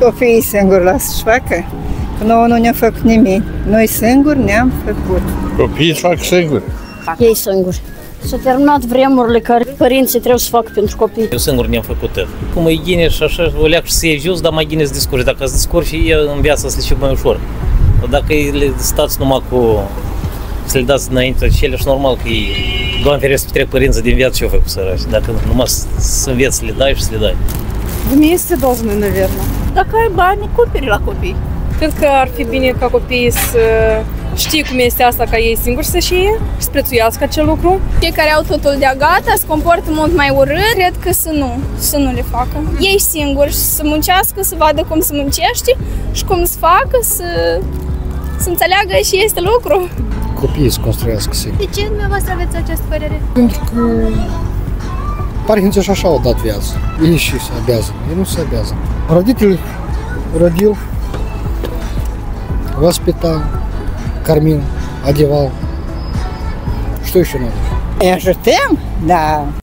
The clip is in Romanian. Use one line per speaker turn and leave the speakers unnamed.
Copiii singuri lasă să facă, că nouă nu ne-a făcut nimic. Noi singuri ne-am făcut.
Copiii își fac singuri.
Ei singuri. S-au terminat vremurile care părinții trebuie să facă pentru copii.
Eu singur ne-am făcut tot. Cum e ghine și așa, o leac și să iei jos, dar mai ghine să descurci. Dacă îți descurci, e în viața să le și mai ușor. Dacă le stați numai cu... să le dați înainte cele și normal că e... Doamne ferește, trec părinții din viață și-o făcut săraci. Dacă numai să înveți să le dai și să le dai.
Вместе должны, наверное.
Dacă ai bani, cumperi la copii.
Cred că ar fi bine ca copiii să știe cum este asta, ca ei singuri să știe, să prețuiască acel lucru.
Cei care au totul de gata se comportă mult mai urât, cred că să nu le facă. Ei singuri să muncească, să vadă cum se muncește și cum să facă, să înțeleagă și este lucru.
Copiii să construiască singuri.
De ce dumneavoastră aveți această părere?
Pentru că părinții și așa au dat viață. Ei și se abează. Ei nu se abează. Родители родил, воспитал, кормил, одевал. Что еще надо?
Îi ajutăm? Da.